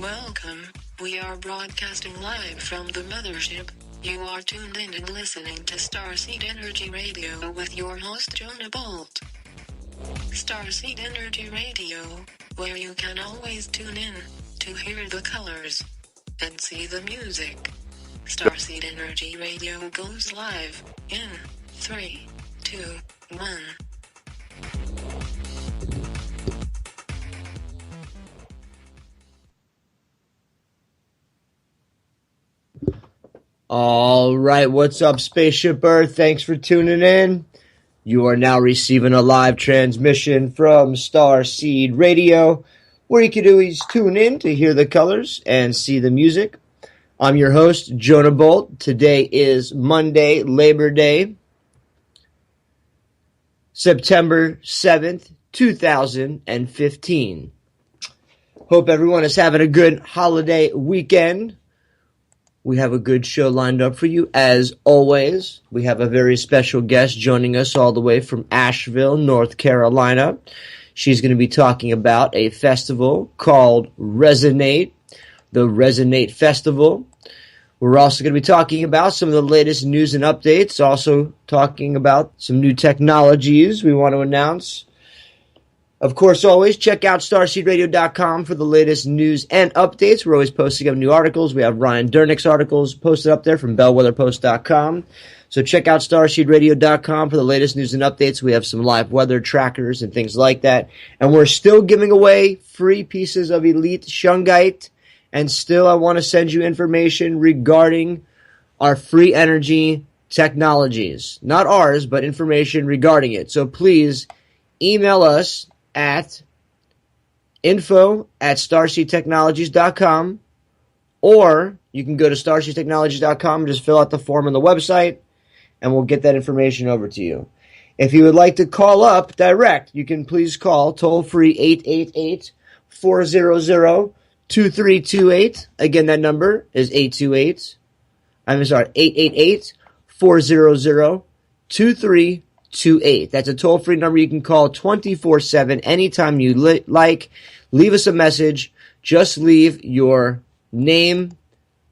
Welcome. We are broadcasting live from the mothership. You are tuned in and listening to Starseed Energy Radio with your host Jonah Bolt. Starseed Energy Radio, where you can always tune in to hear the colors and see the music. Starseed Energy Radio goes live in 3, 2, 1. All right, what's up, Spaceship Earth? Thanks for tuning in. You are now receiving a live transmission from Starseed Radio, where you can always tune in to hear the colors and see the music. I'm your host, Jonah Bolt. Today is Monday, Labor Day, September 7th, 2015. Hope everyone is having a good holiday weekend. We have a good show lined up for you, as always. We have a very special guest joining us all the way from Asheville, North Carolina. She's going to be talking about a festival called Resonate, the Resonate Festival. We're also going to be talking about some of the latest news and updates, also talking about some new technologies we want to announce. Of course, always check out starseedradio.com for the latest news and updates. We're always posting up new articles. We have Ryan Dernick's articles posted up there from bellwetherpost.com. So check out starseedradio.com for the latest news and updates. We have some live weather trackers and things like that. And we're still giving away free pieces of elite shungite. And still, I want to send you information regarding our free energy technologies. Not ours, but information regarding it. So please email us at info@starseedtechnologies.com, or you can go to starseedtechnologies.com and just fill out the form on the website, and we'll get that information over to you. If you would like to call up direct, you can please call toll-free 888-400-2328. Again, that number is 888-400-2328. That's a toll-free number you can call 24/7 anytime you like. Leave us a message. Just leave your name,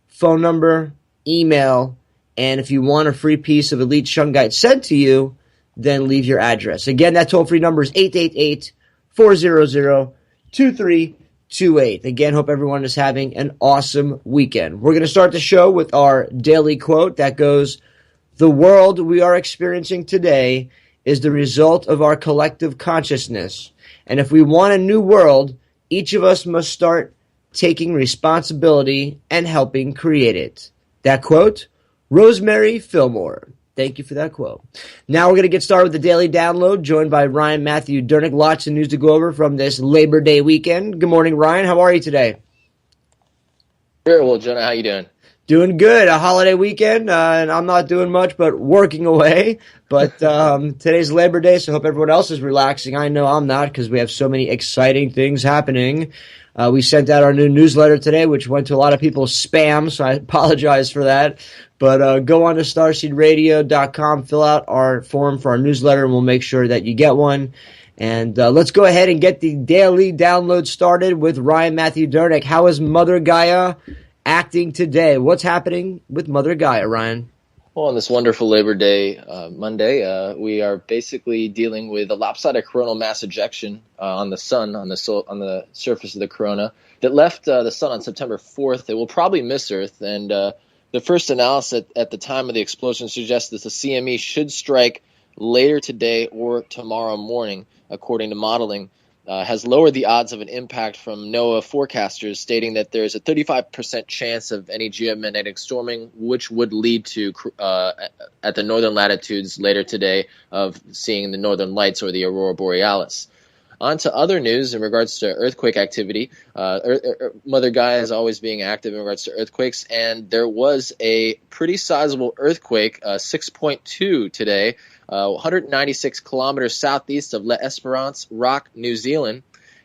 phone number, email, and if you want a free piece of Elite Shungite sent to you, then leave your address. Again, that toll-free number is 888-400-2328. Again, hope everyone is having an awesome weekend. We're going to start the show with our daily quote that goes, "The world we are experiencing today is the result of our collective consciousness. And if we want a new world, each of us must start taking responsibility and helping create it." That quote, Rosemary Fillmore. Thank you for that quote. Now we're going to get started with the Daily Download, joined by Ryan Matthew Dernick. Lots of news to go over from this Labor Day weekend. Good morning, Ryan. How are you today? Very well, Jonah. How you doing? Doing good. A holiday weekend, and I'm not doing much but working away. But today's Labor Day, so I hope everyone else is relaxing. I know I'm not, because we have so many exciting things happening. We sent out our new newsletter today, which went to a lot of people's spam, so I apologize for that. But go on to starseedradio.com, fill out our form for our newsletter, and we'll make sure that you get one. And let's go ahead and get the Daily Download started with Ryan Matthew Dernick. How is Mother Gaia acting today? What's happening with Mother Gaia, Ryan? Well, on this wonderful Labor Day Monday, we are basically dealing with a lopsided coronal mass ejection on the sun, on the surface of the corona, that left the sun on September 4th. It will probably miss Earth, and the first analysis at the time of the explosion suggests that the CME should strike later today or tomorrow morning, according to modeling. Has lowered the odds of an impact from NOAA forecasters, stating that there is a 35% chance of any geomagnetic storming, which would lead to, at the northern latitudes later today, of seeing the northern lights or the aurora borealis. On to other news in regards to earthquake activity. Mother Gaia is always being active in regards to earthquakes, and there was a pretty sizable earthquake, 6.2 today, 196 kilometers southeast of L'Esperance Rock, New Zealand.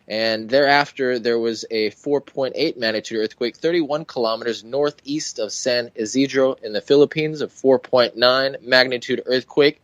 And thereafter, there was a 4.8 magnitude earthquake 31 kilometers northeast of San Isidro in the Philippines, a 4.9 magnitude earthquake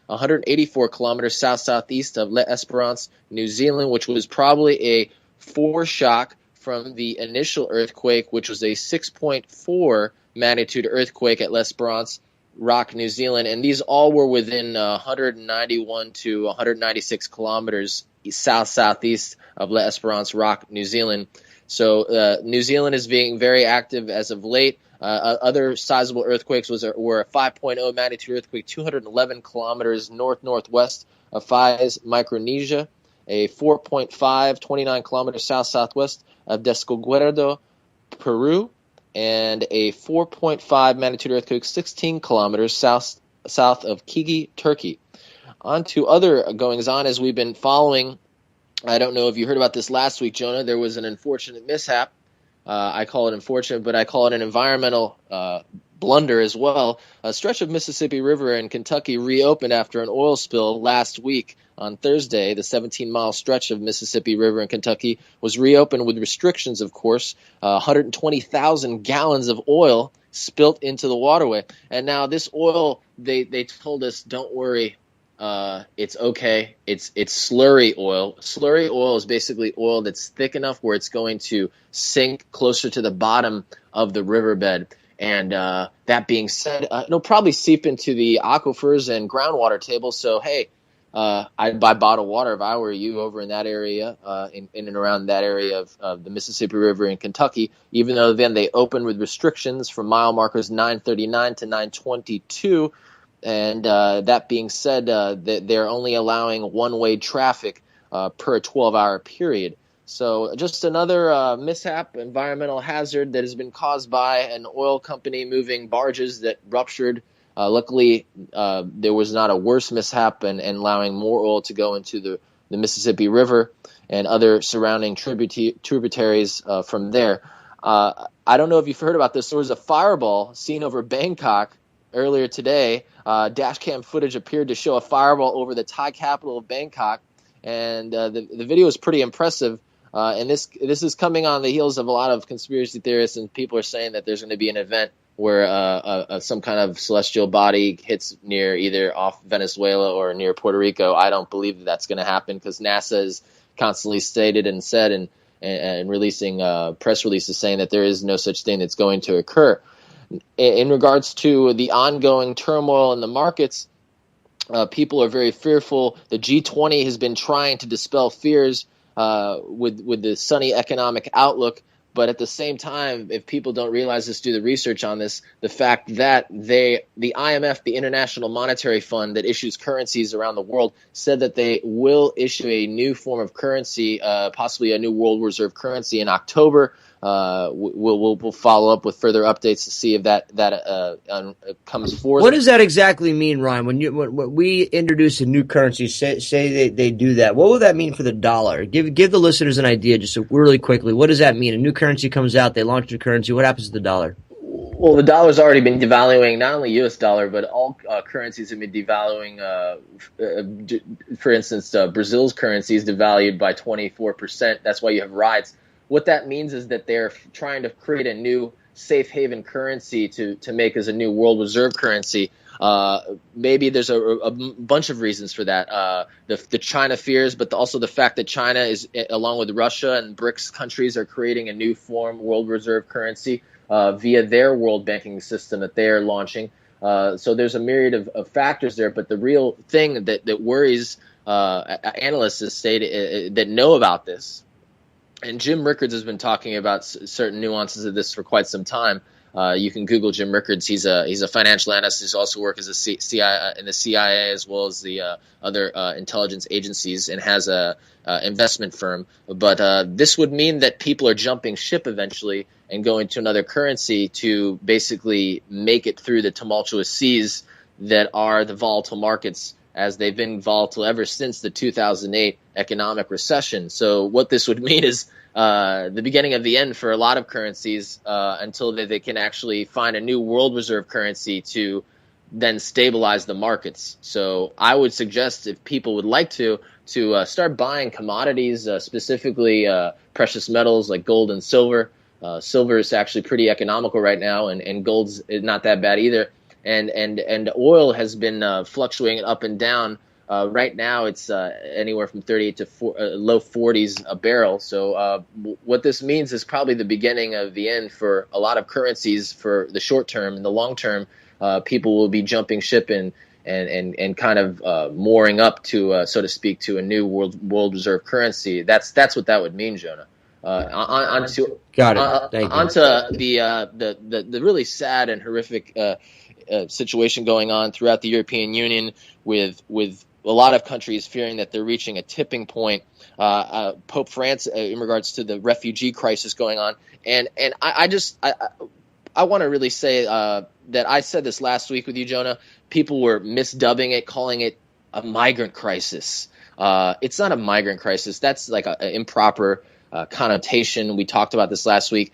184 kilometers south-southeast of L'Esperance, New Zealand, which was probably a foreshock from the initial earthquake, which was a 6.4 magnitude earthquake at L'Esperance Rock, New Zealand, and these all were within 191 to 196 kilometers southeast of L'Esperance Rock, New Zealand. So New Zealand is being very active as of late. Other sizable earthquakes were a 5.0 magnitude earthquake 211 kilometers northwest of Faiz, Micronesia, a 4.5 29 kilometers southwest of Descoguerdo, Peru, and a 4.5 magnitude earthquake 16 kilometers south of Kigi, Turkey. On to other goings-on as we've been following. I don't know if you heard about this last week, Jonah. There was an unfortunate mishap. I call it unfortunate, but I call it an environmental blunder as well. A stretch of Mississippi River in Kentucky reopened after an oil spill last week on Thursday. The 17-mile stretch of Mississippi River in Kentucky was reopened with restrictions, of course. 120,000 gallons of oil spilt into the waterway. And now this oil, they told us, don't worry, it's okay. It's slurry oil. Slurry oil is basically oil that's thick enough where it's going to sink closer to the bottom of the riverbed. And that being said, it'll probably seep into the aquifers and groundwater tables. So, hey, I'd buy bottled water if I were you over in that area, in and around that area of the Mississippi River in Kentucky, even though then they opened with restrictions from mile markers 939 to 922. And that being said, they're only allowing one-way traffic per 12-hour period. So just another mishap, environmental hazard that has been caused by an oil company moving barges that ruptured. Luckily, there was not a worse mishap and allowing more oil to go into the Mississippi River and other surrounding tributaries from there. I don't know if you've heard about this. There was a fireball seen over Bangkok earlier today. Dash cam footage appeared to show a fireball over the Thai capital of Bangkok, and the video is pretty impressive. And this is coming on the heels of a lot of conspiracy theorists, and people are saying that there's going to be an event where some kind of celestial body hits near either off Venezuela or near Puerto Rico. I don't believe that that's going to happen because NASA has constantly stated and said and releasing press releases saying that there is no such thing that's going to occur. In regards to the ongoing turmoil in the markets, people are very fearful. The G20 has been trying to dispel fears with the sunny economic outlook. But at the same time, if people don't realize this, do the research on this, the fact that the IMF, the International Monetary Fund that issues currencies around the world, said that they will issue a new form of currency, possibly a new world reserve currency in October. We'll follow up with further updates to see if that comes forth. What does that exactly mean, Ryan? When we introduce a new currency, say they do that, what will that mean for the dollar? Give the listeners an idea, just really quickly. What does that mean? A new currency comes out, they launch a currency. What happens to the dollar? Well, the dollar's already been devaluing, not only U.S. dollar, but all currencies have been devaluing. For instance, Brazil's currency is devalued by 24%. That's why you have riots. What that means is that they're trying to create a new safe haven currency to make as a new world reserve currency. Maybe there's a bunch of reasons for that. The China fears, but also the fact that China is, along with Russia and BRICS countries, are creating a new form world reserve currency via their world banking system that they are launching. So there's a myriad of factors there, but the real thing that worries analysts that know about this. And Jim Rickards has been talking about certain nuances of this for quite some time. You can Google Jim Rickards. He's a financial analyst. He's also worked as in the CIA as well as the other intelligence agencies, and has a investment firm. But this would mean that people are jumping ship eventually and going to another currency to basically make it through the tumultuous seas that are the volatile markets, as they've been volatile ever since the 2008 economic recession. So what this would mean is the beginning of the end for a lot of currencies until they can actually find a new world reserve currency to then stabilize the markets. So I would suggest, if people would like to start buying commodities, specifically precious metals like gold and silver. Silver is actually pretty economical right now, and gold's not that bad either. And oil has been fluctuating up and down Right now, it's anywhere from 38 to low 40s a barrel. So what this means is probably the beginning of the end for a lot of currencies for the short term. In the long term, people will be jumping ship and kind of mooring up to, so to speak, to a new world reserve currency. That's what that would mean, Jonah. Got it. Thank you. Onto the really sad and horrific situation going on throughout the European Union with a lot of countries fearing that they're reaching a tipping point. Pope France, in regards to the refugee crisis going on, and I want to really say that I said this last week with you, Jonah. People were misdubbing it, calling it a migrant crisis. It's not a migrant crisis. That's like an improper connotation. We talked about this last week.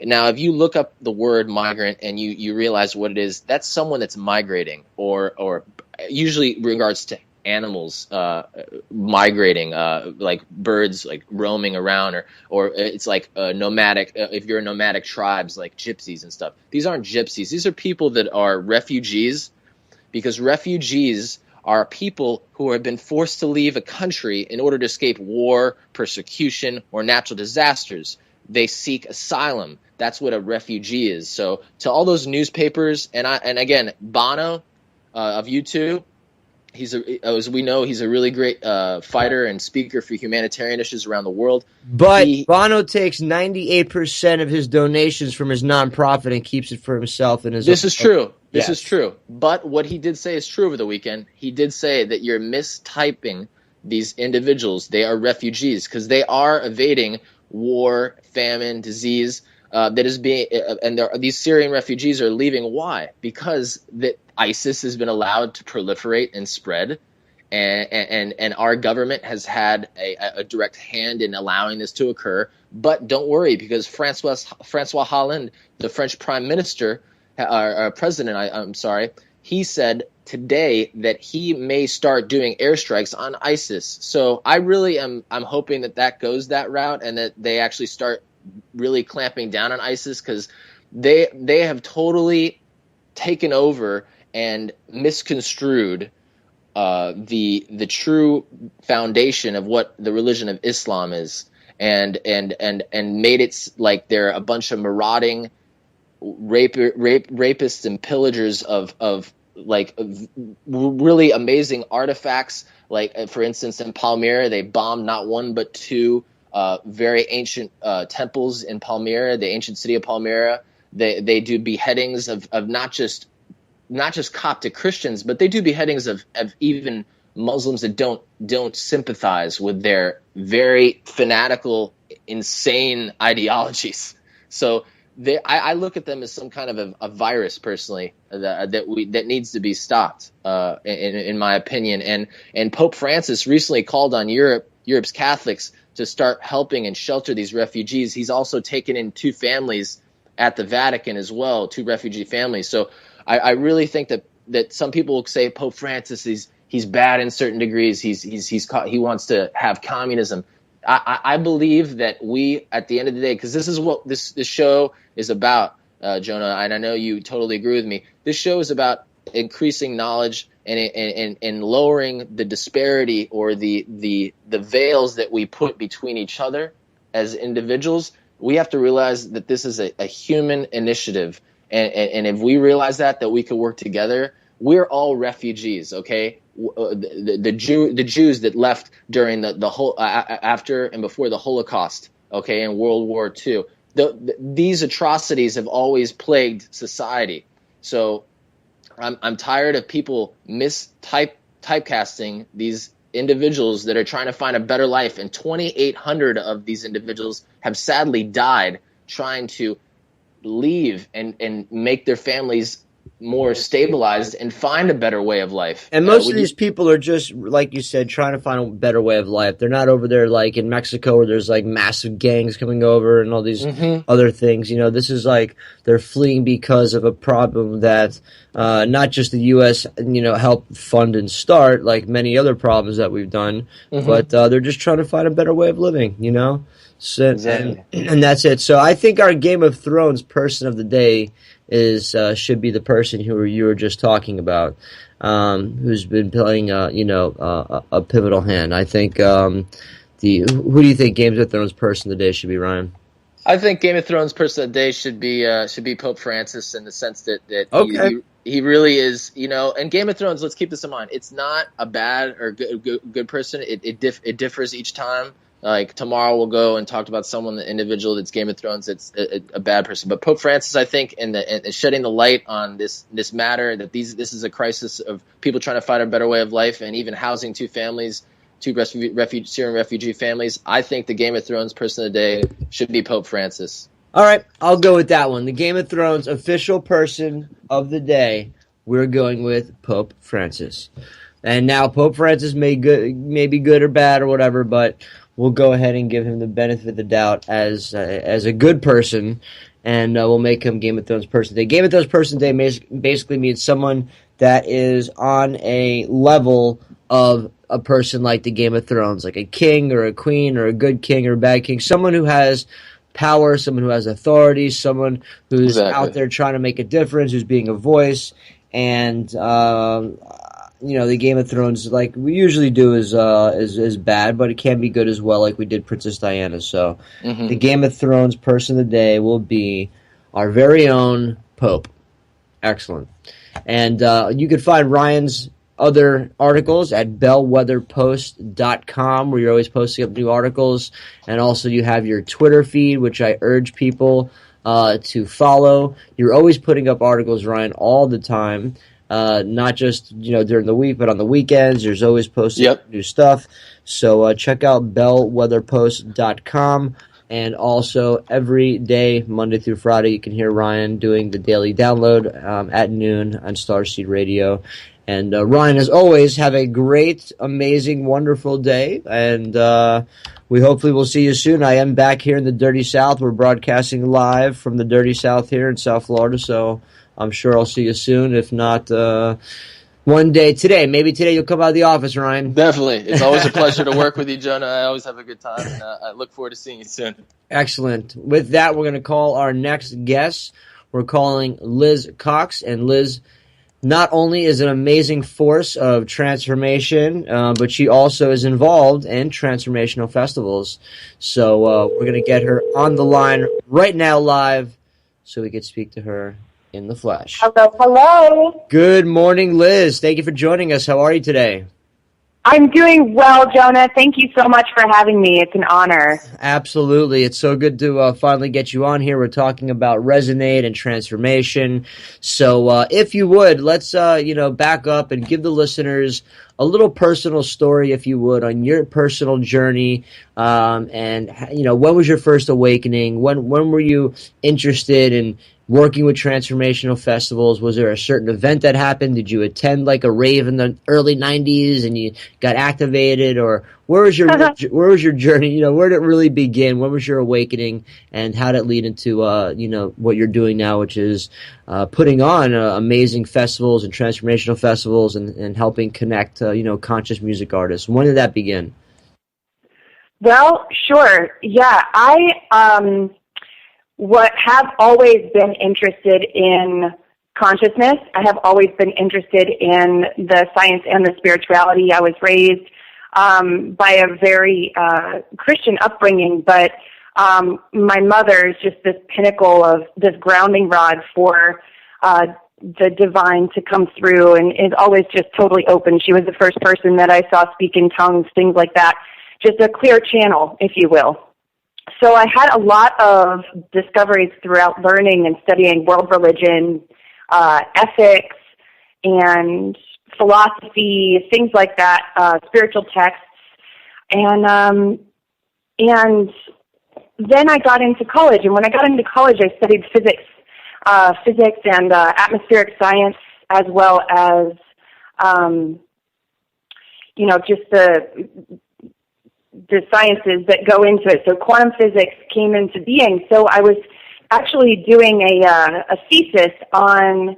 Now, if you look up the word migrant and you realize what it is, that's someone that's migrating, or usually in regards to animals migrating, like birds, like roaming around, or it's like nomadic. If you're nomadic tribes like gypsies and stuff, these aren't gypsies. These are people that are refugees, because refugees are people who have been forced to leave a country in order to escape war, persecution, or natural disasters. They seek asylum. That's what a refugee is. So to all those newspapers, and again, Bono of U2, as we know, he's a really great fighter and speaker for humanitarian issues around the world. But Bono takes 98% of his donations from his nonprofit and keeps it for himself. And this is true. This is true. But what he did say is true over the weekend. He did say that you're mistyping these individuals. They are refugees because they are evading war, famine, disease. That is being, and these Syrian refugees are leaving. Why? Because ISIS has been allowed to proliferate and spread, and our government has had a direct hand in allowing this to occur. But don't worry, because Francois Hollande, the French Prime Minister, or President, I'm sorry, he said today that he may start doing airstrikes on ISIS. So I really I'm hoping that goes that route, and that they actually start really clamping down on ISIS, because they have totally taken over and misconstrued the true foundation of what the religion of Islam is, and made it like they're a bunch of marauding rapists and pillagers of really amazing artifacts. Like for instance, in Palmyra, they bombed not one but two very ancient temples in Palmyra, the ancient city of Palmyra. They do beheadings of not just Coptic Christians, but they do beheadings of even Muslims that don't sympathize with their very fanatical, insane ideologies. So I look at them as some kind of a virus, personally, that needs to be stopped, in my opinion. And Pope Francis recently called on Europe's Catholics to start helping and shelter these refugees. He's also taken in two families at the Vatican as well, two refugee families. So I really think that some people will say Pope Francis he's bad in certain degrees. He wants to have communism. I believe that we, at the end of the day, because this is what this show is about, Jonah, and I know you totally agree with me. This show is about increasing knowledge and lowering the disparity or the veils that we put between each other as individuals. We have to realize that this is a human initiative, and if we realize that we could work together, we're all refugees. Okay, the Jews that left during the whole after and before the Holocaust, okay, and World War II. These atrocities have always plagued society. So I'm tired of people typecasting these individuals that are trying to find a better life, and 2,800 of these individuals have sadly died trying to leave and make their families more stabilized and find a better way of life. And most of these people are just, like you said, trying to find a better way of life. They're not over there like in Mexico where there's like massive gangs coming over and all these other things. This is like they're fleeing because of a problem that not just the U.S. helped fund and start, like many other problems that we've done, but they're just trying to find a better way of living. So, exactly. and that's it. So I think our Game of Thrones person of the day is should be the person who you were just talking about, who's been playing a pivotal hand. I think who do you think Game of Thrones person of the day should be, Ryan? I think Game of Thrones person of the day should be Pope Francis, in the sense that Okay. he really is, and Game of Thrones, let's keep this in mind. It's not a bad or good person. It differs each time. Like tomorrow we'll go and talk about someone, the individual that's Game of Thrones, that's a bad person. But Pope Francis, I think, and shedding the light on this matter, that this is a crisis of people trying to find a better way of life, and even housing two Syrian refugee families. I think the Game of Thrones person of the day should be Pope Francis. All right, I'll go with that one. The Game of Thrones official person of the day, we're going with Pope Francis. And now Pope Francis may be good or bad or whatever, but we'll go ahead and give him the benefit of the doubt as a good person, and we'll make him Game of Thrones person day. Game of Thrones person day basically means someone that is on a level of a person like the Game of Thrones, like a king or a queen or a good king or a bad king, someone who has power, someone who has authority, someone who's out there trying to make a difference, who's being a voice, and the Game of Thrones, like we usually do, is bad, but it can be good as well, like we did Princess Diana. So the Game of Thrones person of the day will be our very own Pope. Excellent. And you can find Ryan's other articles at bellwetherpost.com, where you're always posting up new articles. And also you have your Twitter feed, which I urge people to follow. You're always putting up articles, Ryan, all the time. Not just during the week, but on the weekends. There's always posting new stuff. So check out bellwetherpost.com. And also every day, Monday through Friday, you can hear Ryan doing the daily download at noon on Starseed Radio. And Ryan, as always, have a great, amazing, wonderful day. And we hopefully will see you soon. I am back here in the Dirty South. We're broadcasting live from the Dirty South here in South Florida. So I'm sure I'll see you soon. If not, one day today. Maybe today you'll come out of the office, Ryan. Definitely. It's always a pleasure to work with you, Jonah. I always have a good time, and I look forward to seeing you soon. Excellent. With that, we're going to call our next guest. We're calling Liz Cox, and Liz not only is an amazing force of transformation, but she also is involved in transformational festivals. So we're going to get her on the line right now live so we can speak to her in the flesh. Hello. Good morning, Liz. Thank you for joining us. How are you today? I'm doing well, Jonah. Thank you so much for having me. It's an honor. Absolutely. It's so good to finally get you on here. We're talking about Resonate and transformation. So if you would, let's back up and give the listeners a little personal story, if you would, on your personal journey. And when was your first awakening? When were you interested in working with transformational festivals? Was there a certain event that happened? Did you attend like a rave in the early 90s and you got activated? Or where was your journey? Where did it really begin? When was your awakening, and how did it lead into what you're doing now, which is putting on amazing festivals and transformational festivals and helping connect conscious music artists? When did that begin? Well, sure. Yeah, I have always been interested in consciousness. I have always been interested in the science and the spirituality. I was raised by a very Christian upbringing, but my mother is just this pinnacle of this grounding rod for the divine to come through, and is always just totally open. She was the first person that I saw speak in tongues, things like that. Just a clear channel, if you will. So I had a lot of discoveries throughout learning and studying world religion, ethics, and philosophy, things like that, spiritual texts. And then I got into college. And when I got into college, I studied physics and atmospheric science, as well as, just the sciences that go into it. So quantum physics came into being. So I was actually doing a thesis on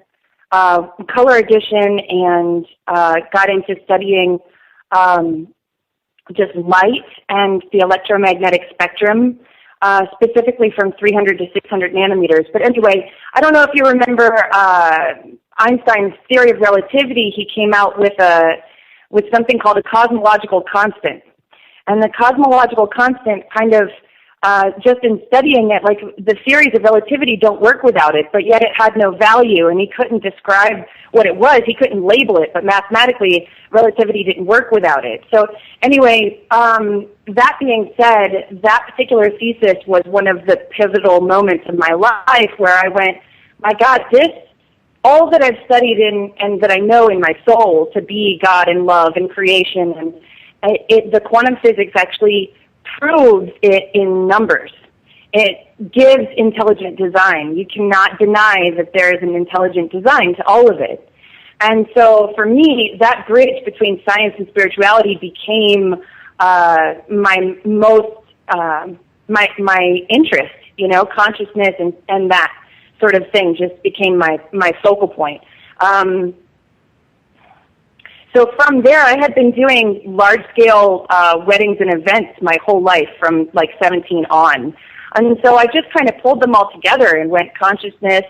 color addition and got into studying just light and the electromagnetic spectrum specifically from 300 to 600 nanometers. But anyway, I don't know if you remember Einstein's theory of relativity. He came out with something called a cosmological constant. And the cosmological constant kind of, just in studying it, like the theories of relativity don't work without it, but yet it had no value, and he couldn't describe what it was. He couldn't label it, but mathematically, relativity didn't work without it. So anyway, that being said, that particular thesis was one of the pivotal moments of my life where I went, my God, all that I've studied and that I know in my soul to be God and love and creation, and the quantum physics actually proves it in numbers. It gives intelligent design. You cannot deny that there is an intelligent design to all of it. And so for me, that bridge between science and spirituality became my most, my interest, consciousness and that sort of thing just became my focal point. So from there, I had been doing large-scale weddings and events my whole life from like 17 on. And so I just kind of pulled them all together and went consciousness,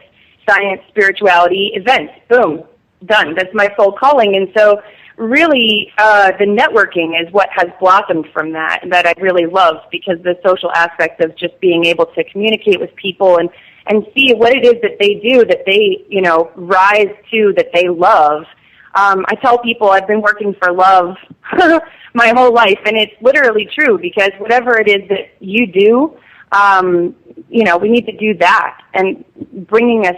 science, spirituality, events. Boom, done. That's my soul calling. And so really the networking is what has blossomed from that I really love, because the social aspect of just being able to communicate with people and see what it is that they do, that they, rise to, that they love. I tell people I've been working for love my whole life, and it's literally true, because whatever it is that you do, we need to do that, and bringing us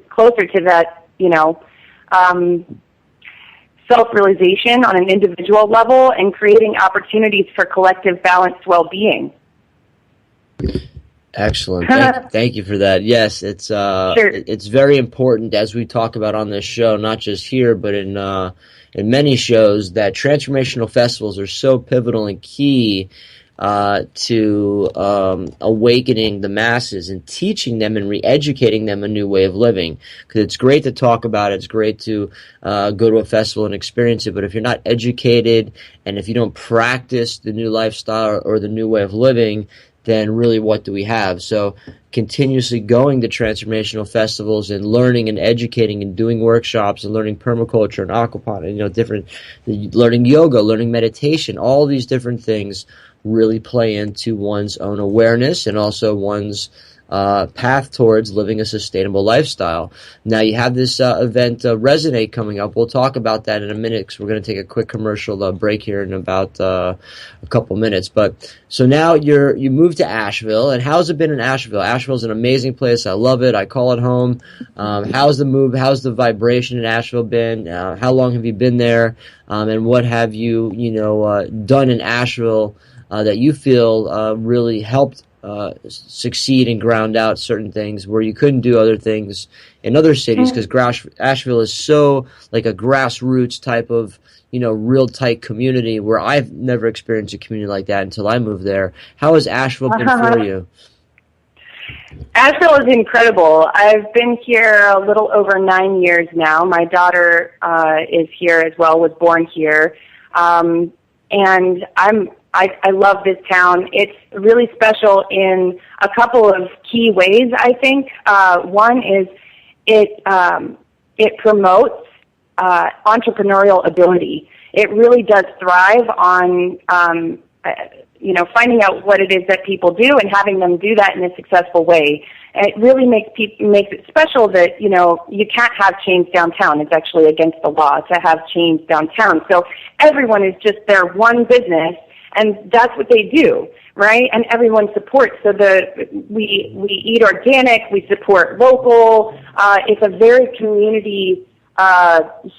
closer to that, self-realization on an individual level and creating opportunities for collective balanced well-being. Excellent. Thank you for that. Yes, it's Sure. it's very important, as we talk about on this show, not just here, but in many shows, that transformational festivals are so pivotal and key to awakening the masses and teaching them and re-educating them a new way of living. Because it's great to talk about it. It's great to go to a festival and experience it. But if you're not educated and if you don't practice the new lifestyle or the new way of living, then really what do we have? So continuously going to transformational festivals and learning and educating and doing workshops and learning permaculture and aquaponics, learning yoga, learning meditation, all these different things really play into one's own awareness and also one's path towards living a sustainable lifestyle. Now you have this event Resonate coming up. We'll talk about that in a minute, because we're going to take a quick commercial break here in about a couple minutes. But so now you moved to Asheville, and how's it been in Asheville? Asheville's an amazing place. I love it. I call it home. How's the move? How's the vibration in Asheville been? How long have you been there? And what have you done in Asheville that you feel really helped succeed and ground out certain things where you couldn't do other things in other cities, because Asheville is so like a grassroots type of, real tight community, where I've never experienced a community like that until I moved there. How has Asheville been for you? Asheville is incredible. I've been here a little over 9 years now. My daughter is here as well, was born here. And I love this town. It's really special in a couple of key ways, I think. One is it promotes entrepreneurial ability. It really does thrive on finding out what it is that people do and having them do that in a successful way. And it really makes it special that, you can't have chains downtown. It's actually against the law to have chains downtown. So everyone is just their one business, and that's what they do, right? And everyone supports. So we eat organic, we support local. It's a very community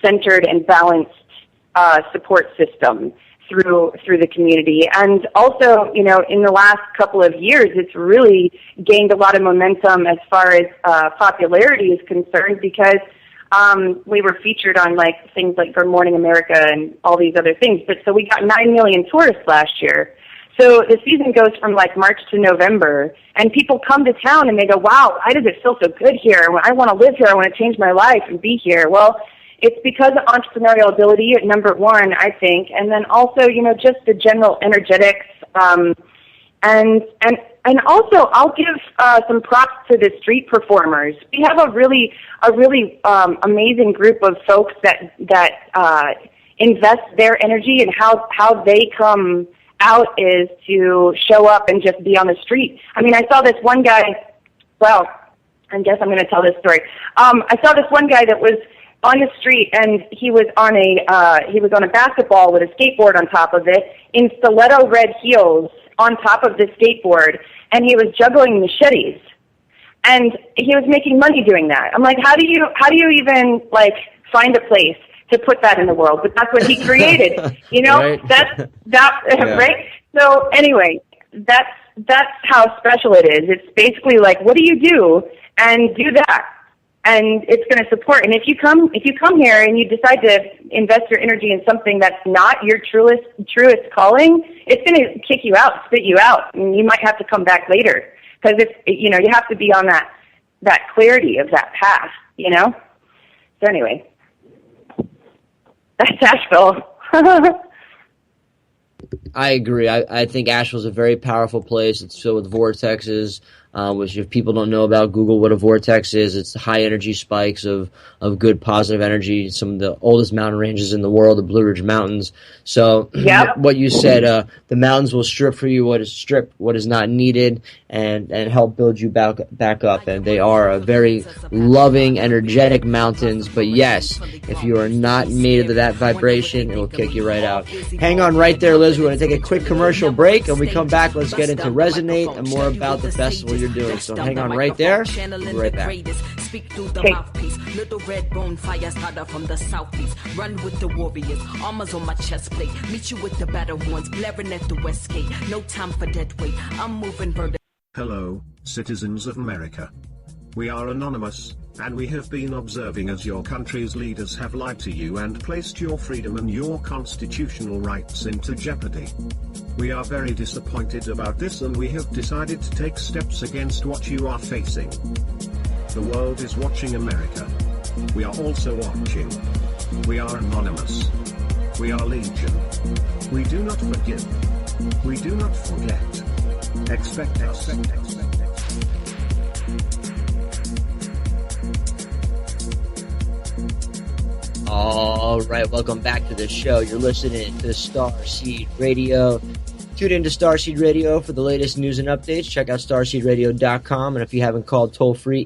centered and balanced support system through the community. And also, in the last couple of years, it's really gained a lot of momentum as far as popularity is concerned, because we were featured on things like Good Morning America and all these other things. But so we got 9 million tourists last year. So the season goes from March to November, and people come to town and they go, wow, why does it feel so good here? I want to live here. I want to change my life and be here. Well, it's because of entrepreneurial ability at number one, I think, and then also, just the general energetics And also, I'll give some props to the street performers. We have a really amazing group of folks that invest their energy, and how they come out is to show up and just be on the street. I mean, I saw this one guy. Well, I guess I'm going to tell this story. I saw this one guy that was on the street, and he was on a basketball with a skateboard on top of it, in stiletto red heels on top of the skateboard, and he was juggling machetes, and he was making money doing that. I'm like, how do you even find a place to put that in the world? But that's what he created, Right. that Yeah. right. So anyway, that's how special it is. It's basically like, what do you do? And do that, and it's going to support. And if you come here and you decide to invest your energy in something that's not your truest calling, it's going to kick you out, spit you out, and you might have to come back later, because you have to be on that clarity of that path. So anyway, that's Asheville. I agree. I think Asheville's a very powerful place. It's filled with vortexes, which if people don't know about, Google what a vortex is. It's high energy spikes of good positive energy. Some of the oldest mountain ranges in the world, the Blue Ridge Mountains. So Yep. what you said, the mountains will strip for you what is not needed, and help build you back up. And they are a very loving, energetic mountains. But yes, if you are not made of that vibration, it will kick you right out. Hang on right there, Liz. We're going to take a quick commercial break, and we come back. Let's get into Resonate and more about the festival you're doing. So hang on right there. We'll be right back. Speak through the mouthpiece. Little red bone fire starter from the southeast. Run with the warriors. Armors on my chest plate. Meet you with the battle horns blaring at the west gate. No time for dead weight. I'm moving vertical. Hello, citizens of America. We are anonymous, and we have been observing as your country's leaders have lied to you and placed your freedom and your constitutional rights into jeopardy. We are very disappointed about this, and we have decided to take steps against what you are facing. The world is watching America. We are also watching. We are anonymous. We are legion. We do not forgive. We do not forget. Expect us. All right, welcome back to the show. You're listening to Starseed Radio. Tune in to Starseed Radio for the latest news and updates. Check out starseedradio.com. And if you haven't called toll-free,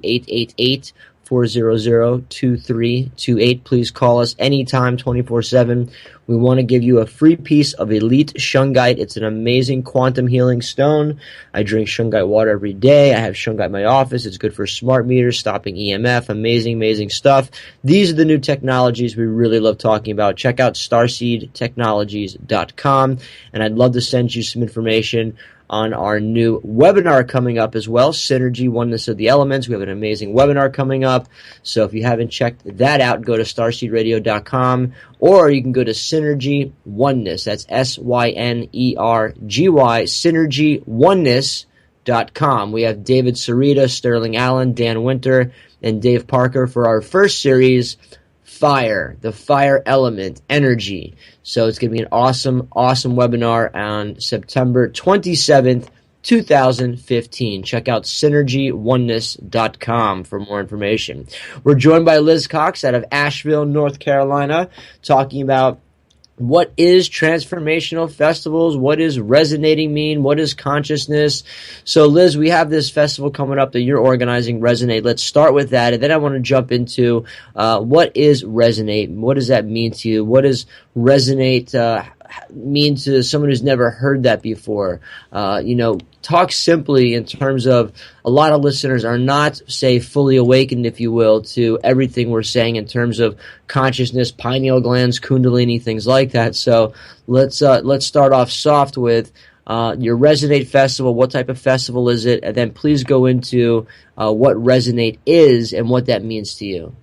888-400-2328. Please call us anytime, 24/7. We want to give you a free piece of Elite Shungite. It's an amazing quantum healing stone. I drink Shungite water every day. I have Shungite in my office. It's good for smart meters, stopping EMF. Amazing, amazing stuff. These are the new technologies we really love talking about. Check out starseedtechnologies.com. And I'd love to send you some information on our new webinar coming up as well, Synergy, Oneness of the Elements. We have an amazing webinar coming up. So if you haven't checked that out, go to starseedradio.com, or you can go to Synergy Oneness. That's SYNERGY, synergyoneness.com. We have David Sarita, Sterling Allen, Dan Winter, and Dave Parker for our first series, Fire, the fire element, energy. So it's going to be an awesome, awesome webinar on September 27th, 2015. Check out synergyoneness.com for more information. We're joined by Liz Cox out of Asheville, North Carolina, talking about what is transformational festivals, what does resonating mean, what is consciousness. So Liz, we have this festival coming up that you're organizing, Resonate. Let's start with that, and then I want to jump into what is Resonate, what does that mean to you, what does Resonate mean to someone who's never heard that before. Talk simply in terms of a lot of listeners are not, say, fully awakened, if you will, to everything we're saying in terms of consciousness, pineal glands, kundalini, things like that. So let's start off soft with your Resonate Festival. What type of festival is it? And then please go into what Resonate is and what that means to you.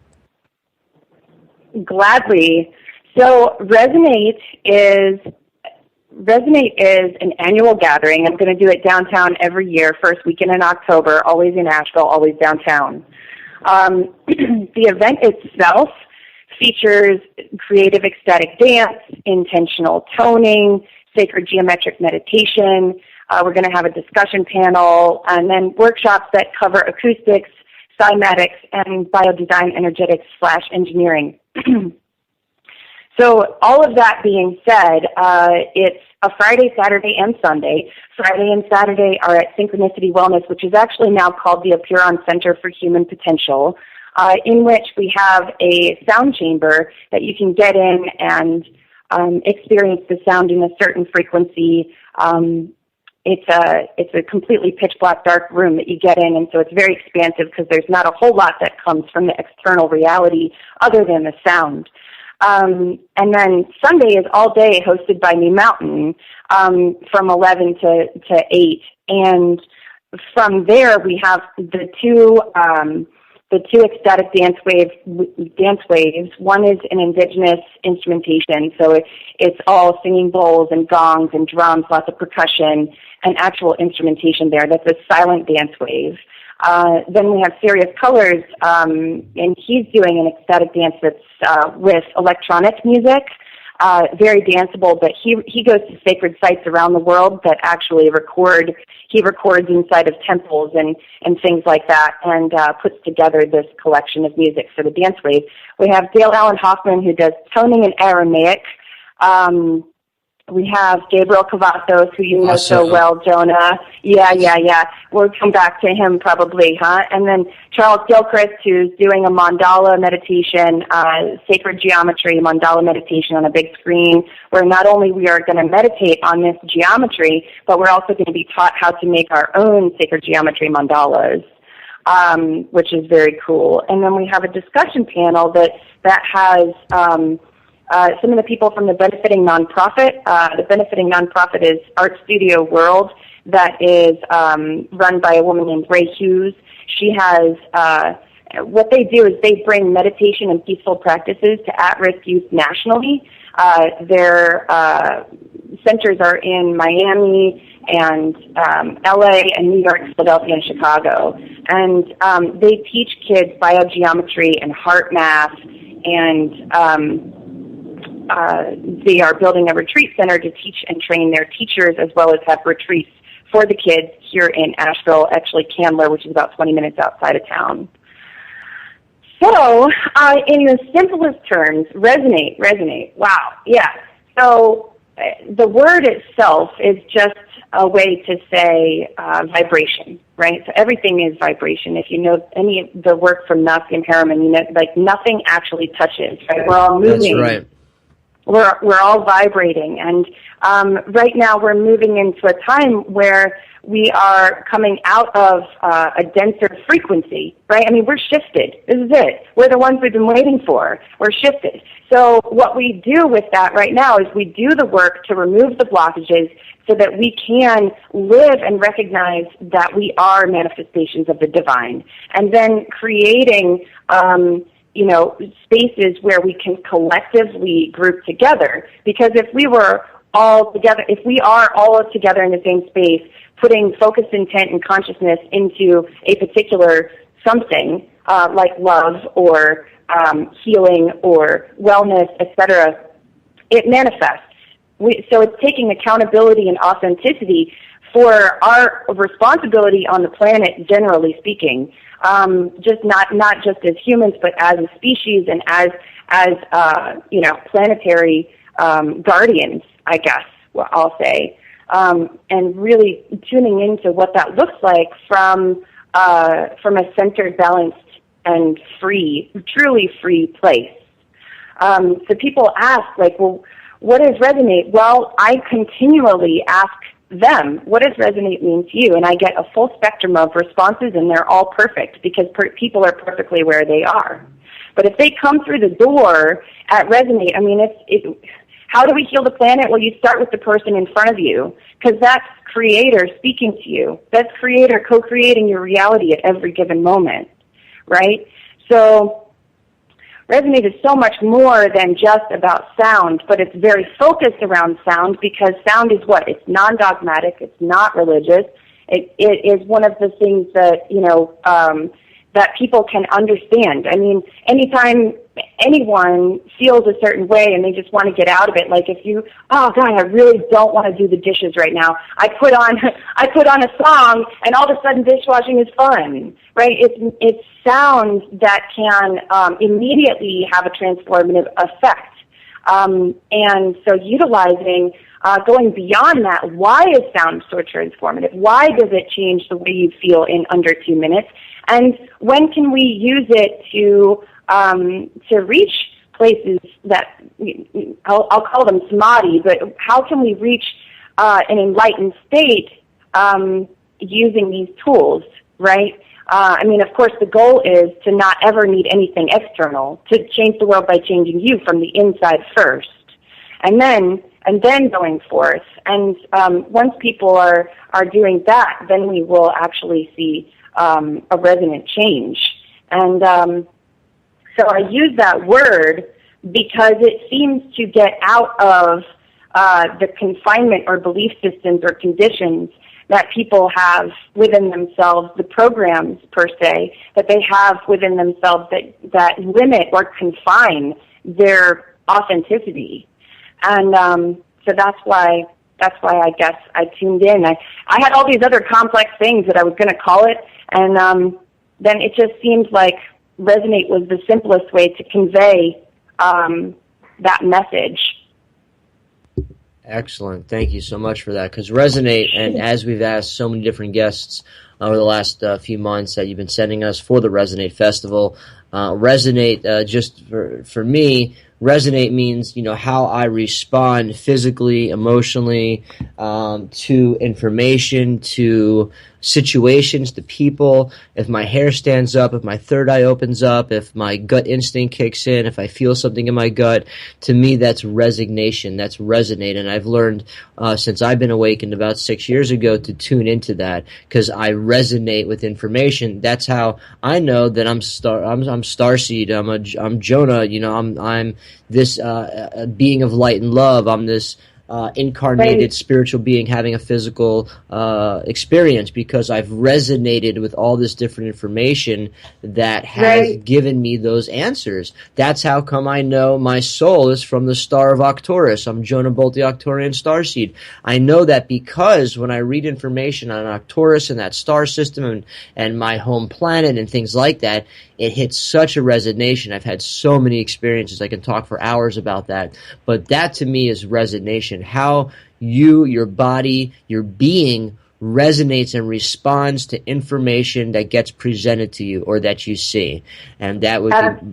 Gladly. So Resonate is an annual gathering. I'm going to do it downtown every year, first weekend in October, always in Asheville, always downtown. The event itself features creative ecstatic dance, intentional toning, sacred geometric meditation, We're going to have a discussion panel, and then workshops that cover acoustics, cymatics, and biodesign energetics/engineering. So all of that being said, it's a Friday, Saturday, and Sunday. Friday and Saturday are at Synchronicity Wellness, which is actually now called the Apuron Center for Human Potential, in which we have a sound chamber that you can get in and experience the sound in a certain frequency. It's a completely pitch black dark room that you get in, and so it's very expansive because there's not a whole lot that comes from the external reality other than the sound. And then Sunday is all day hosted by New Mountain from 11 to 8, and from there we have the two ecstatic dance waves. One is an indigenous instrumentation, so it's all singing bowls and gongs and drums, lots of percussion and actual instrumentation there. That's a silent dance wave. Then we have Serious Colors, and he's doing an ecstatic dance that's with electronic music, very danceable, but he goes to sacred sites around the world that actually he records inside of temples and things like that, and puts together this collection of music for the dance wave. We have Dale Allen Hoffman, who does toning in Aramaic. We have Gabriel Cavazos, who you know so well, Jonah. Yeah. We'll come back to him probably, huh? And then Charles Gilchrist, who's doing a mandala meditation, sacred geometry mandala meditation on a big screen, where not only we are going to meditate on this geometry, but we're also going to be taught how to make our own sacred geometry mandalas, which is very cool. And then we have a discussion panel that has some of the people from the benefiting nonprofit. The benefiting nonprofit is Art Studio World, that is run by a woman named Ray Hughes. She has, what they do is they bring meditation and peaceful practices to at-risk youth nationally. Their centers are in Miami and LA and New York, Philadelphia, and Chicago. And they teach kids biogeometry and heart math, and they are building a retreat center to teach and train their teachers, as well as have retreats for the kids here in Asheville, actually Candler, which is about 20 minutes outside of town. So, in the simplest terms, resonate. Wow, yeah. So, the word itself is just a way to say vibration, right? So everything is vibration. If you know any of the work from Nazi and Harriman, you know, like nothing actually touches, right? We're all moving. That's right. We're all vibrating, and right now we're moving into a time where we are coming out of a denser frequency, right? I mean, we're shifted. This is it. We're the ones we've been waiting for. We're shifted. So what we do with that right now is we do the work to remove the blockages so that we can live and recognize that we are manifestations of the divine, and then creating spaces where we can collectively group together. Because if we are all together in the same space, putting focused intent and consciousness into a particular something, like love or healing or wellness, etc., it manifests. So it's taking accountability and authenticity for our responsibility on the planet, generally speaking, just not just as humans, but as a species and as planetary guardians, I guess I'll say, and really tuning into what that looks like from a centered, balanced, and free, truly free place. So people ask, like, well, what does resonate? Well, I continually ask them, what does resonate mean to you? And I get a full spectrum of responses, and they're all perfect because people are perfectly where they are. But if they come through the door at resonate, I mean, how do we heal the planet? Well, you start with the person in front of you, because that's creator speaking to you. That's creator co-creating your reality at every given moment, right? So resonate is so much more than just about sound, but it's very focused around sound, because sound is what? It's non-dogmatic. It's not religious. It is one of the things that, that people can understand. I mean, anytime anyone feels a certain way and they just want to get out of it. Like if you, oh God, I really don't want to do the dishes right now. I put on a song and all of a sudden dishwashing is fun, right? It's sounds that can immediately have a transformative effect. And so utilizing, going beyond that, why is sound so transformative? Why does it change the way you feel in under 2 minutes? And when can we use it to reach places that, I'll call them samadhi, but how can we reach an enlightened state using these tools, right? I mean, of course, the goal is to not ever need anything external, to change the world by changing you from the inside first, and then going forth. And once people are doing that, then we will actually see a resonant change. And so I use that word because it seems to get out of the confinement or belief systems or conditions that people have within themselves, the programs per se, that they have within themselves that limit or confine their authenticity. And so that's why I guess I tuned in. I had all these other complex things that I was going to call it, and then it just seemed like resonate was the simplest way to convey that message. Excellent. Thank you so much for that. Because resonate, and as we've asked so many different guests over the last few months that you've been sending us for the Resonate Festival, resonate, just for me, resonate means, how I respond physically, emotionally, to information, to situations, to people. If my hair stands up, if my third eye opens up, if my gut instinct kicks in, if I feel something in my gut, to me that's resignation, that's resonate. And I've learned since I've been awakened about 6 years ago to tune into that, because I resonate with information. That's how I know that I'm Starseed. I'm Jonah. I'm this being of light and love. I'm this incarnated spiritual being having a physical experience, because I've resonated with all this different information that has given me those answers. That's how come I know my soul is from the star of Arcturus. I'm Jonah Bolt, the arcturianstarseed. I know that because when I read information on Arcturus and that star system and my home planet and things like that, it hits such a resonation. I've had so many experiences. I can talk for hours about that. But that to me is resonation. How your body, your being resonates and responds to information that gets presented to you or that you see. And that would be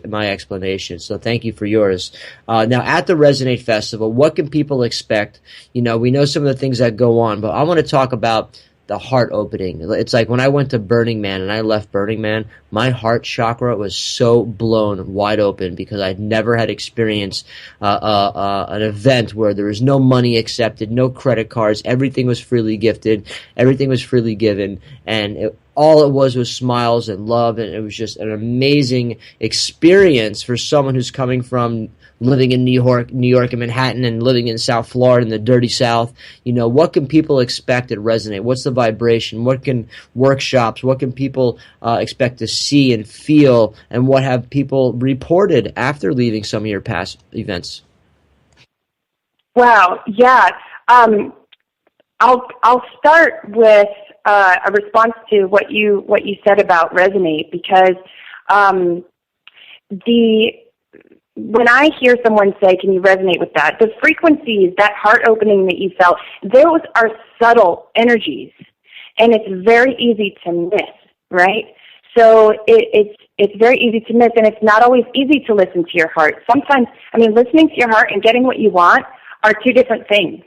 my explanation. So thank you for yours. Now, at the Resonate Festival, what can people expect? We know some of the things that go on, but I want to talk about the heart opening. It's like when I went to Burning Man and I left Burning Man, my heart chakra was so blown wide open, because I'd never had experienced an event where there was no money accepted, no credit cards, everything was freely gifted, everything was freely given, and all it was smiles and love, and it was just an amazing experience for someone who's coming from living in New York and Manhattan, and living in South Florida in the dirty South. What can people expect at Resonate? What's the vibration? What can workshops, what can people expect to see and feel, and what have people reported after leaving some of your past events? Wow, yeah. I'll start with a response to what you said about Resonate, because when I hear someone say, can you resonate with that? The frequencies, that heart opening that you felt, those are subtle energies, and it's very easy to miss, right? So it's very easy to miss, and it's not always easy to listen to your heart. Sometimes, listening to your heart and getting what you want are two different things.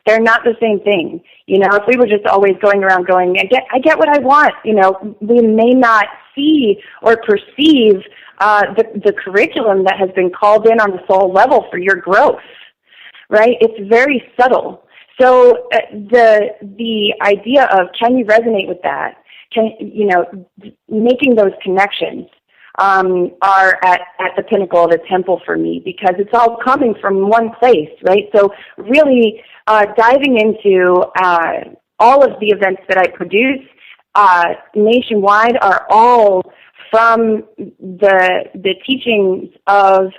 They're not the same thing. If we were just always going around going, I get what I want, we may not see or perceive the curriculum that has been called in on the soul level for your growth, right? It's very subtle. So the idea of, can you resonate with that? Making those connections are at the pinnacle of the temple for me, because it's all coming from one place, right? So really diving into all of the events that I produce nationwide are all from the teachings of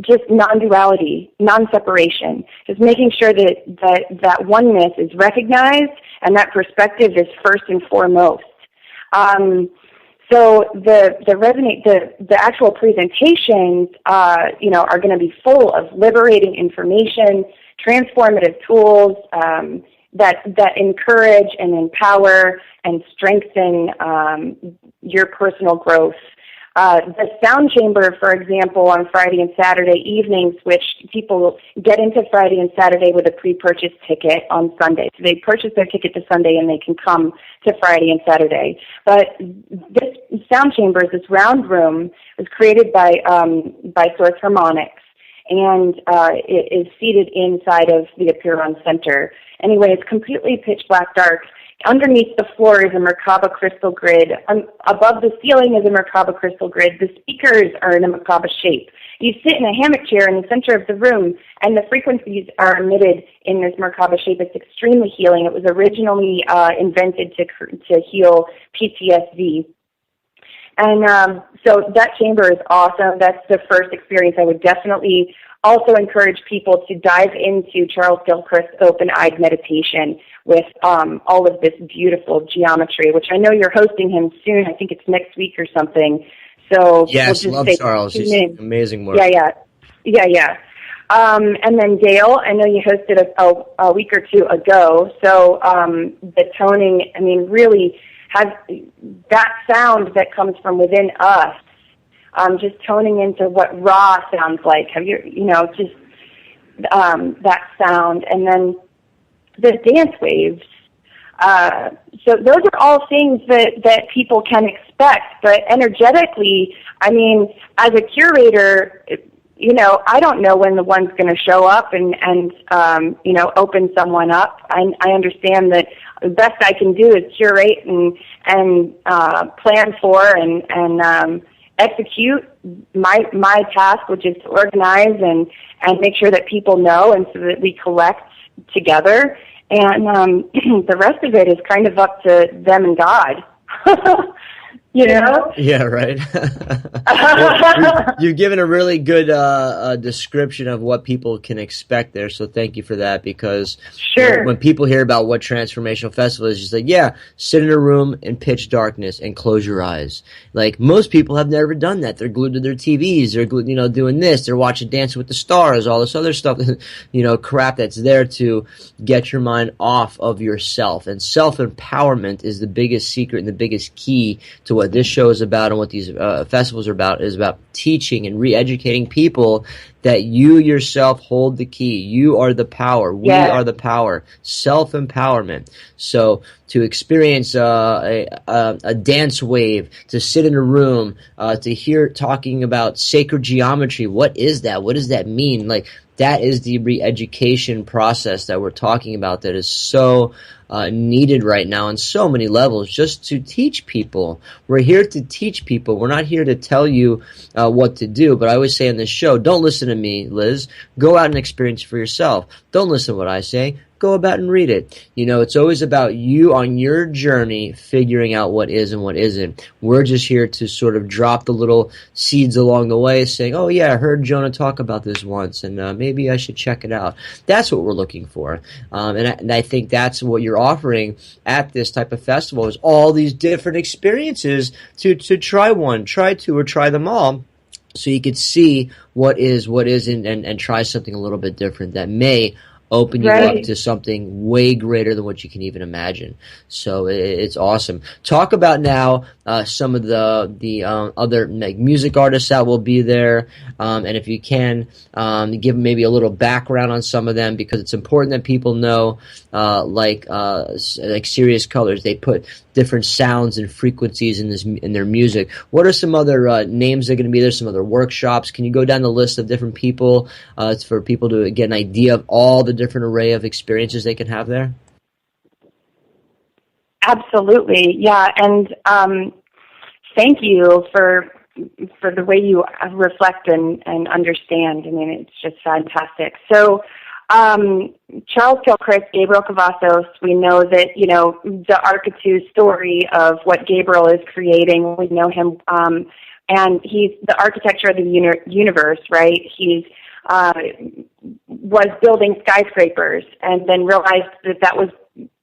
just non-duality, non-separation, just making sure that oneness is recognized and that perspective is first and foremost. So the actual presentations, are going to be full of liberating information, transformative tools that encourage and empower and strengthen your personal growth. The sound chamber, for example, on Friday and Saturday evenings, which people get into Friday and Saturday with a pre-purchase ticket on Sunday. So they purchase their ticket to Sunday and they can come to Friday and Saturday. But this sound chamber, this round room, was created by Source Harmonics, and it is seated inside of the Apiron Center. Anyway, it's completely pitch black dark. Underneath the floor is a Merkaba crystal grid. Above the ceiling is a Merkaba crystal grid. The speakers are in a Merkaba shape. You sit in a hammock chair in the center of the room, and the frequencies are emitted in this Merkaba shape. It's extremely healing. It was originally invented to heal PTSD. And so that chamber is awesome. That's the first experience. I would definitely also encourage people to dive into Charles Gilchrist's open-eyed meditation with all of this beautiful geometry, which I know you're hosting him soon. I think it's next week or something. So yes, we'll just love say Charles. He's amazing work. Yeah. And then Dale, I know you hosted a week or two ago. So the toning, I mean, really has that sound that comes from within us. Just toning into what Ra sounds like. Have you, just that sound. And then the dance waves. So those are all things that people can expect. But energetically, I mean, as a curator, I don't know when the one's going to show up and open someone up. I understand that the best I can do is curate and plan for and execute my task, which is to organize and make sure that people know, and so that we collect together. And the rest of it is kind of up to them and God. Yeah, right. Well, you've given a really good description of what people can expect there, so thank you for that, because sure. When people hear about what Transformational Festival is, you say, sit in a room in pitch darkness and close your eyes. Like, most people have never done that. They're glued to their TVs, they're glued, doing this, they're watching Dancing with the Stars, all this other stuff, crap that's there to get your mind off of yourself. And self-empowerment is the biggest secret and the biggest key to what this show is about, and what these festivals are about, is about teaching and re-educating people that you yourself hold the key. You are the power. We are the power. Self-empowerment. So to experience a dance wave, to sit in a room, to hear talking about sacred geometry. What is that? What does that mean? Like, that is the re-education process that we're talking about, that is so needed right now on so many levels, just to teach people. We're here to teach people. We're not here to tell you what to do. But I always say on this show, don't listen to me, Liz. Go out and experience for yourself. Don't listen to what I say. Go about and read it. It's always about you on your journey figuring out what is and what isn't. We're just here to sort of drop the little seeds along the way, saying, oh yeah, I heard Jonah talk about this once, and maybe I should check it out. That's what we're looking for. And I think that's what you're offering at this type of festival, is all these different experiences to try one, try two, or try them all, so you could see what is, what isn't, and try something a little bit different that may open you up to something way greater than what you can even imagine. So it's awesome. Talk about now some of the other music artists that will be there, and if you can, give maybe a little background on some of them, because it's important that people know, like Serious Colors, they put different sounds and frequencies in their music. What are some other names that are going to be there? Some other workshops? Can you go down the list of different people for people to get an idea of all the different array of experiences they can have there? Absolutely, yeah. And thank you for the way you reflect and understand. I mean, it's just fantastic. So Charles Gilchrist, Gabriel Cavazos, we know that, the Arcatu story of what Gabriel is creating, we know him, and he's the architecture of the universe, right? He's was building skyscrapers and then realized that was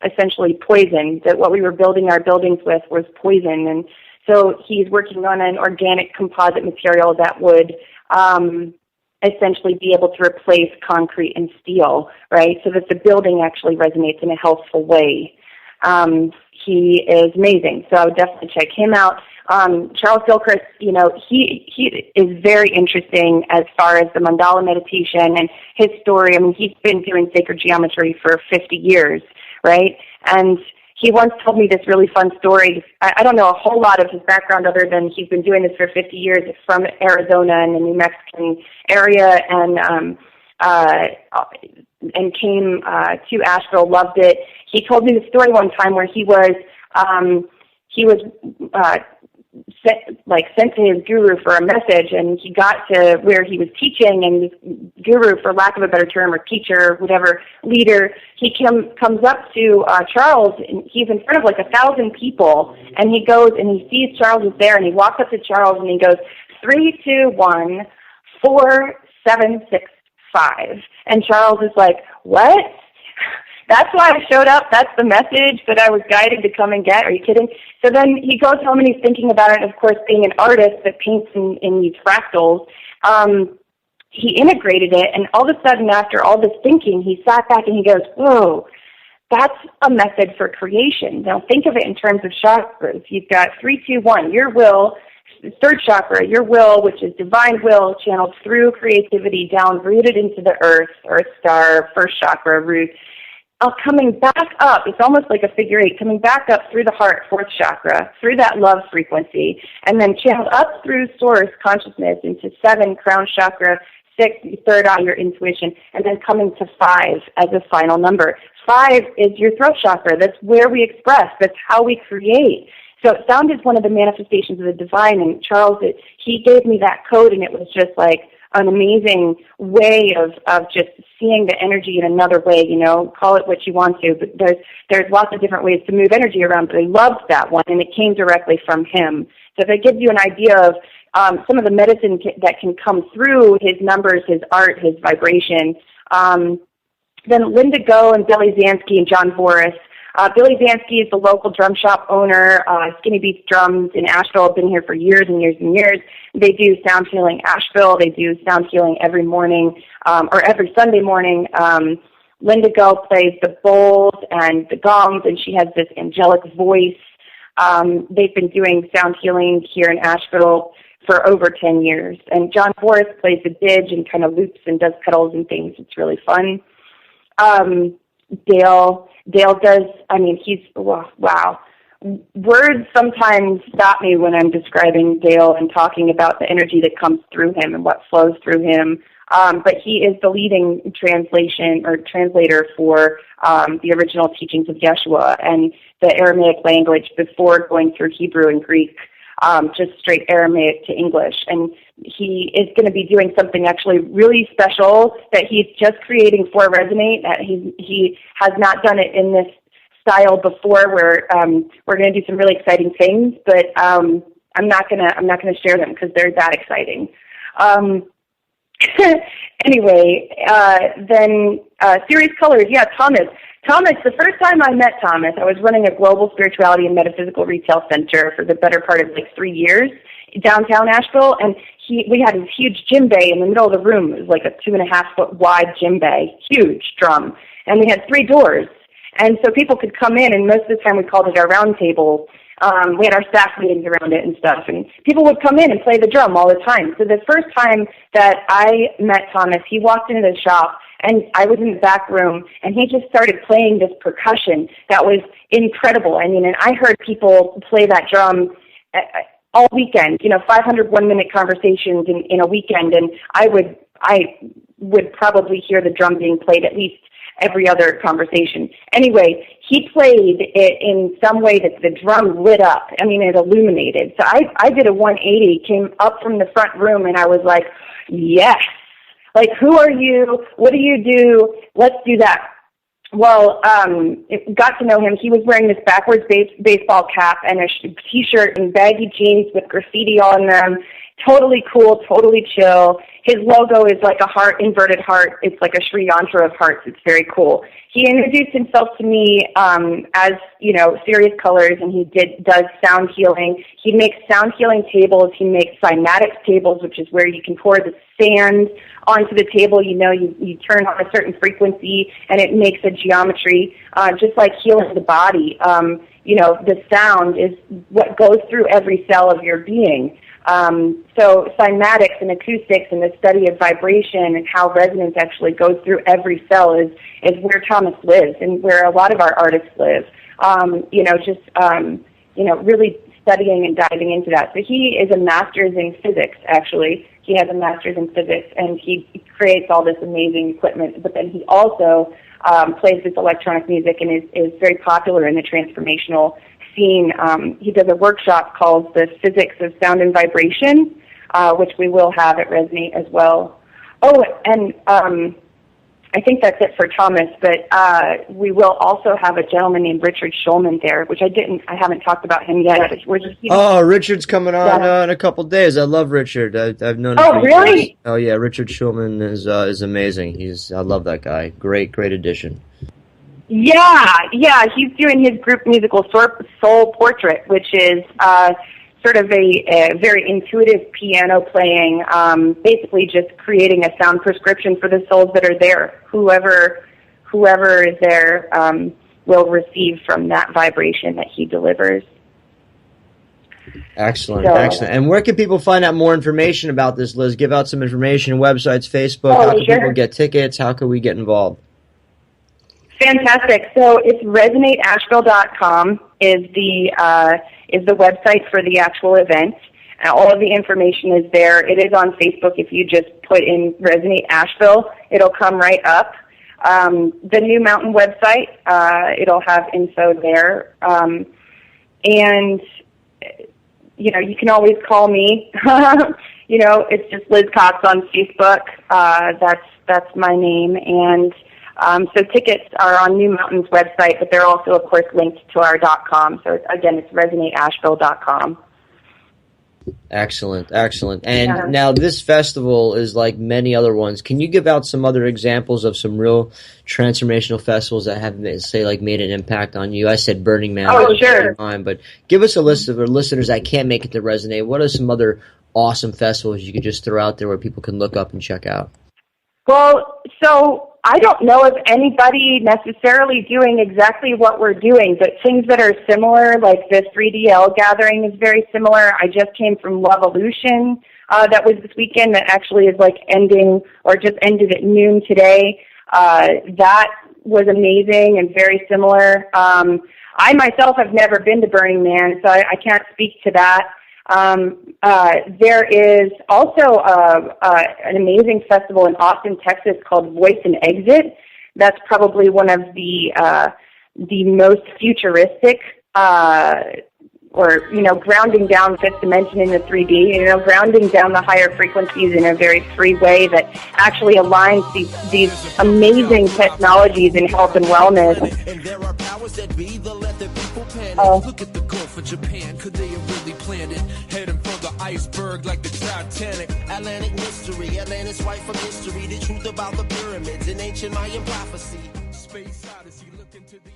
essentially poison, that what we were building our buildings with was poison. And so he's working on an organic composite material that would essentially be able to replace concrete and steel, right? So that the building actually resonates in a healthful way. He is amazing. So I would definitely check him out. Charles Gilchrist, he is very interesting as far as the mandala meditation and his story. I mean, he's been doing sacred geometry for 50 years, right? And he once told me this really fun story. I don't know a whole lot of his background other than he's been doing this for 50 years from Arizona and the New Mexican area, and came to Asheville, loved it. He told me the story one time where he was sent to his guru for a message, and he got to where he was teaching, and this guru, for lack of a better term, or teacher, whatever, leader, he comes up to Charles, and he's in front of 1,000 people, and he goes and he sees Charles is there, and he walks up to Charles and he goes, 3, 2, 1, 4, 7, 6, 5. And Charles is like, what? That's why I showed up. That's the message that I was guided to come and get. Are you kidding? So then he goes home and he's thinking about it. And of course, being an artist that paints in these fractals, he integrated it. And all of a sudden, after all this thinking, he sat back and he goes, whoa, that's a method for creation. Now think of it in terms of chakras. You've got 3, 2, 1, your will. Third chakra, your will, which is divine will, channeled through creativity, down, rooted into the earth star, first chakra, root. Coming back up, it's almost like a figure 8, coming back up through the heart, fourth chakra, through that love frequency, and then channeled up through source consciousness into 7, crown chakra, 6, third eye, your intuition, and then coming to 5 as a final number. 5 is your throat chakra. That's where we express. That's how we create. So sound is one of the manifestations of the divine, and Charles, he gave me that code, and it was just like an amazing way of just seeing the energy in another way, call it what you want to, but there's lots of different ways to move energy around, but I loved that one, and it came directly from him. So if it gives you an idea of some of the medicine that can come through his numbers, his art, his vibration, then Linda Go and Billy Zansky and John Boris. Billy Zansky is the local drum shop owner, Skinny Beats Drums in Asheville. I've been here for years and years and years. They do sound healing Asheville. They do sound healing every morning, or every Sunday morning. Linda Go plays the bowls and the gongs, and she has this angelic voice. They've been doing sound healing here in Asheville for over 10 years. And John Boris plays the didge and kind of loops and does pedals and things. It's really fun. Dale does, wow. Words sometimes stop me when I'm describing Dale and talking about the energy that comes through him and what flows through him. But he is the leading translator for the original teachings of Yeshua and the Aramaic language before going through Hebrew and Greek, just straight Aramaic to English. And he is going to be doing something actually really special that he's just creating for Resonate. That he has not done it in this style before. Where we're going to do some really exciting things, but I'm not gonna share them because they're that exciting. Anyway, then Series Colors, yeah, Thomas, the first time I met Thomas, I was running a global spirituality and metaphysical retail center for the better part of 3 years downtown Asheville, and we had this huge gym bay in the middle of the room. It was like a 2.5-foot wide gym bay, huge drum, and we had 3 doors, and so people could come in, and most of the time we called it our round table. We had our staff meetings around it and stuff, and people would come in and play the drum all the time. So the first time that I met Thomas, he walked into the shop, and I was in the back room, and he just started playing this percussion that was incredible. And I heard people play that drum all weekend, 500 one-minute conversations in a weekend, and I would probably hear the drum being played at least every other conversation. Anyway, he played it in some way that the drum lit up. It illuminated. So I did a 180, came up from the front room, and I was like, yes, Like, who are you? What do you do? Let's do that. Well, got to know him. He was wearing this backwards baseball cap and a T-shirt and baggy jeans with graffiti on them. Totally cool, totally chill. His logo is like a heart, inverted heart. It's like a Sri Yantra of hearts. It's very cool. He introduced himself to me as, you know, Serious Colors, and he does sound healing. He makes sound healing tables. He makes cymatics tables, which is where you can pour the sand onto the table. You know, you turn on a certain frequency, and it makes a geometry, just like healing the body. You know, the sound is what goes through every cell of your being. So cymatics and acoustics and the study of vibration and how resonance actually goes through every cell is where Thomas lives and where a lot of our artists live. You know, just, you know, really studying and diving into that. So he is a master's in physics, actually. He has a master's in physics, and he creates all this amazing equipment. But then he also plays this electronic music and is very popular in the transformational scene. He does a workshop called The Physics of Sound and Vibration, which we will have at Resonate as well. Oh, and I think that's it for Thomas, but we will also have a gentleman named Richard Schulman there, which I haven't talked about him yet. But we're just, you know, Richard's coming on in a couple days. I love Richard. I've known him. Oh, really? Years. Oh yeah, Richard Schulman is amazing. I love that guy. Great addition. Yeah, he's doing his group musical Soul Portrait, which is sort of a very intuitive piano playing, basically just creating a sound prescription for the souls that are there. Whoever is there will receive from that vibration that he delivers. Excellent. And where can people find out more information about this, Liz? Give out some information, websites, Facebook. How can people get tickets? How can we get involved? Fantastic. So it's resonateasheville.com is the website for the actual event. All of the information is there. It is on Facebook. If you just put in Resonate Asheville, it'll come right up. The New Mountain website, it'll have info there. And, you know, you can always call me. You know, it's just Liz Cox on Facebook. That's my name. And so tickets are on New Mountain's website, but they're also, of course, linked to our .com. So, again, it's resonateasheville.com. Excellent. And now this festival is like many other ones. Can you give out some other examples of some real transformational festivals that have, say, like made an impact on you? I said Burning Man. Oh, sure. But give us a list of our listeners that can't make it to Resonate. What are some other awesome festivals you could just throw out there where people can look up and check out? Well, so I don't know of anybody necessarily doing exactly what we're doing, but things that are similar, like the 3DL gathering is very similar. I just came from Loveolution. That was this weekend that actually is like ending or just ended at noon today. That was amazing and very similar. I myself have never been to Burning Man, so I can't speak to that. There is also an amazing festival in Austin, Texas called Voice and Exit. That's probably one of the most futuristic, or, you know, grounding down fifth dimension in the 3D, you know, grounding down the higher frequencies in a very free way that actually aligns these amazing technologies in health and wellness. And there are powers that be the let the people panic. Look at the Gulf of Japan, could they have really planned it? Heading for the iceberg like the Titanic. Atlantic mystery, Atlantis white from history. The truth about the pyramids in ancient Mayan prophecy. Space odyssey, look into the